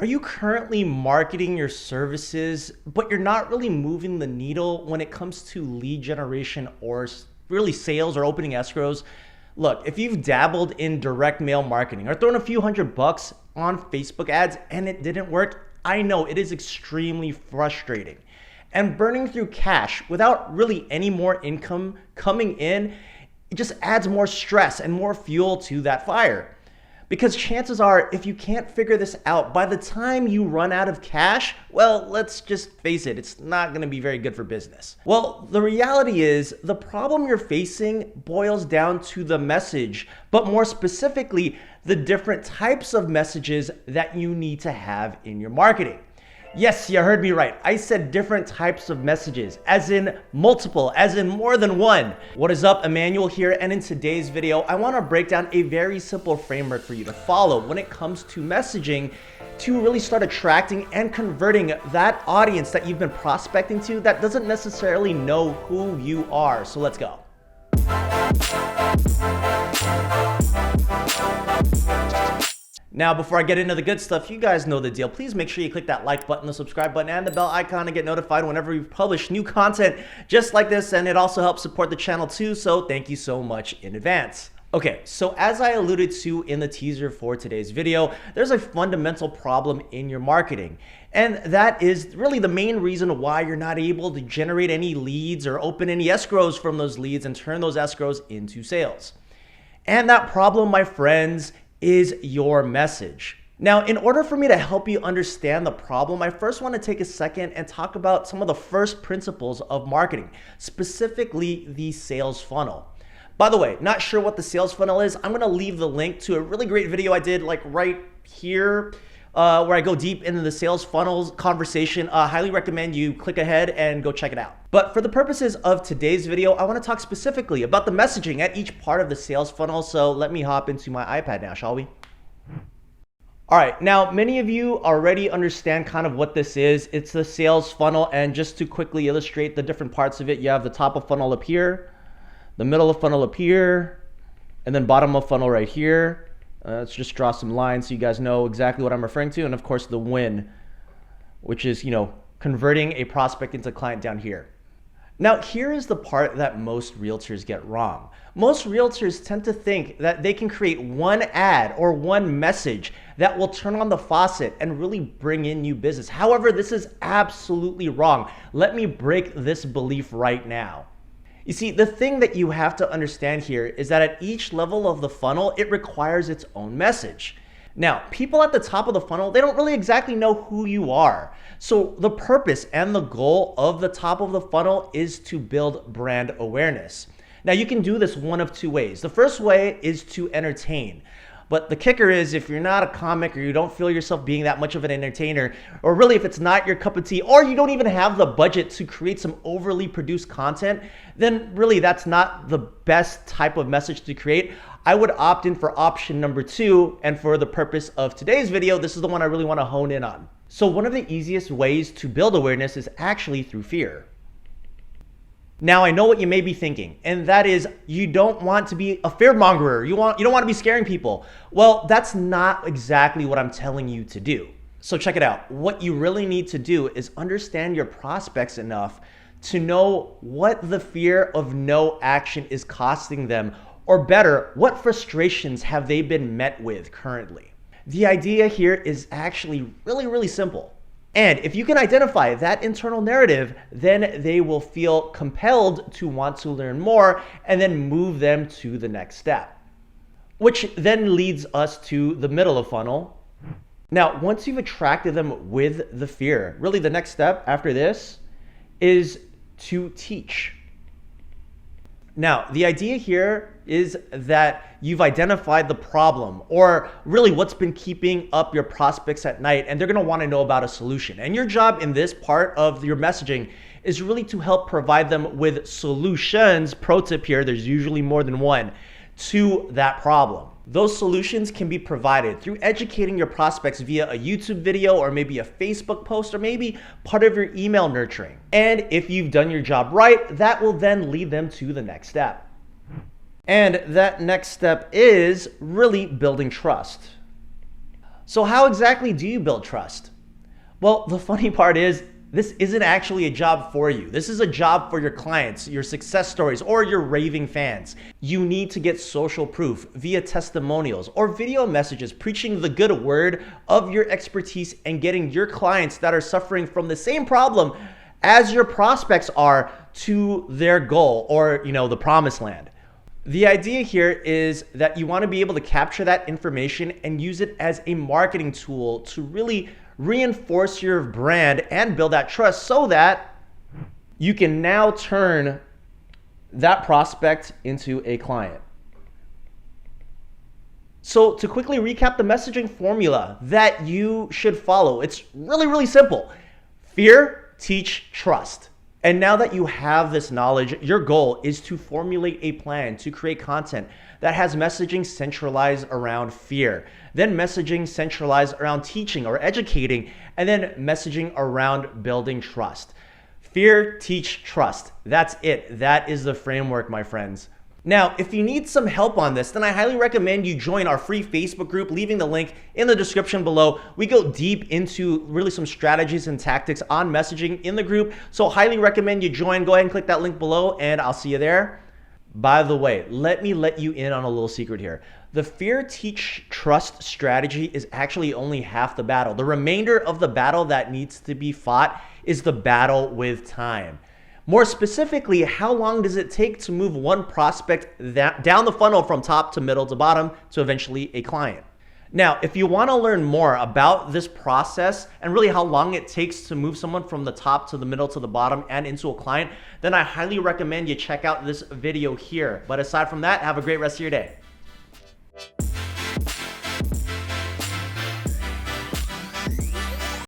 Are you currently marketing your services, but you're not really moving the needle when it comes to lead generation or really sales or opening escrows? Look, if you've dabbled in direct mail marketing or thrown a few $100 on Facebook ads and it didn't work, I know it is extremely frustrating. And burning through cash without really any more income coming in, it just adds more stress and more fuel to that fire. Because chances are, if you can't figure this out, by the time you run out of cash, well, let's just face it, it's not gonna be very good for business. Well, the reality is, the problem you're facing boils down to the message, but more specifically, the different types of messages that you need to have in your marketing. Yes, you heard me right. I said different types of messages, as in multiple, as in more than one. What is up, Emmanuel here, and in today's video, I want to break down a very simple framework for you to follow when it comes to messaging to really start attracting and converting that audience that you've been prospecting to that doesn't necessarily know who you are. So let's go. Now, before I get into the good stuff, you guys know the deal. Please make sure you click that like button, the subscribe button, and the bell icon to get notified whenever we publish new content just like this, and it also helps support the channel too, so thank you so much in advance. Okay, so as I alluded to in the teaser for today's video, there's a fundamental problem in your marketing, and that is really the main reason why you're not able to generate any leads or open any escrows from those leads and turn those escrows into sales. And that problem, my friends, is your message. Now, in order for me to help you understand the problem, I first want to take a second and talk about some of the first principles of marketing, specifically the sales funnel. By the way, not sure what the sales funnel is? I'm going to leave the link to a really great video I did like right here where I go deep into the sales funnels conversation. Highly recommend you click ahead and go check it out. But for the purposes of today's video, I want to talk specifically about the messaging at each part of the sales funnel. So let me hop into my iPad now, shall we? All right, now many of you already understand kind of what this is. It's the sales funnel, and just to quickly illustrate the different parts of it, you have the top of funnel up here, the middle of funnel up here, and then bottom of funnel right here. Let's just draw some lines so you guys know exactly what I'm referring to. And of course the win, which is, converting a prospect into a client down here. Now, here is the part that most realtors get wrong. Most realtors tend to think that they can create one ad or one message that will turn on the faucet and really bring in new business. However, this is absolutely wrong. Let me break this belief right now. You see, the thing that you have to understand here is that at each level of the funnel, it requires its own message. Now, people at the top of the funnel, they don't really exactly know who you are. So the purpose and the goal of the top of the funnel is to build brand awareness. Now, you can do this one of two ways. The first way is to entertain. But the kicker is, if you're not a comic or you don't feel yourself being that much of an entertainer, or really if it's not your cup of tea, or you don't even have the budget to create some overly produced content, then really that's not the best type of message to create. I would opt in for option number 2, and for the purpose of today's video, this is the one I really want to hone in on. So one of the easiest ways to build awareness is actually through fear. Now, I know what you may be thinking, and that is you don't want to be a fearmonger. You don't want to be scaring people. Well, that's not exactly what I'm telling you to do. So check it out. What you really need to do is understand your prospects enough to know what the fear of no action is costing them, or better, what frustrations have they been met with currently. The idea here is actually really, really simple. And if you can identify that internal narrative, then they will feel compelled to want to learn more and then move them to the next step, which then leads us to the middle of funnel. Now, once you've attracted them with the fear, really the next step after this is to teach. Now, the idea here is that you've identified the problem, or really what's been keeping up your prospects at night, and they're going to want to know about a solution. And your job in this part of your messaging is really to help provide them with solutions. Pro tip here, there's usually more than one, to that problem. Those solutions can be provided through educating your prospects via a YouTube video, or maybe a Facebook post, or maybe part of your email nurturing. And if you've done your job right, that will then lead them to the next step. And that next step is really building trust. So how exactly do you build trust? Well, the funny part is, this isn't actually a job for you. This is a job for your clients, your success stories, or your raving fans. You need to get social proof via testimonials or video messages preaching the good word of your expertise and getting your clients that are suffering from the same problem as your prospects are to their goal, or the promised land. The idea here is that you want to be able to capture that information and use it as a marketing tool to really reinforce your brand and build that trust so that you can now turn that prospect into a client. So to quickly recap the messaging formula that you should follow, it's really, really simple. Fear, teach, trust. And now that you have this knowledge, your goal is to formulate a plan to create content that has messaging centralized around fear, then messaging centralized around teaching or educating, and then messaging around building trust. Fear, teach, trust. That's it. That is the framework, my friends. Now, if you need some help on this, then I highly recommend you join our free Facebook group, leaving the link in the description below. We go deep into really some strategies and tactics on messaging in the group, so highly recommend you join. Go ahead and click that link below, and I'll see you there. By the way, let me let you in on a little secret here. The fear, teach, trust strategy is actually only half the battle. The remainder of the battle that needs to be fought is the battle with time. More specifically, how long does it take to move one prospect down the funnel from top to middle to bottom to eventually a client? Now, if you want to learn more about this process and really how long it takes to move someone from the top to the middle to the bottom and into a client, then I highly recommend you check out this video here. But aside from that, have a great rest of your day.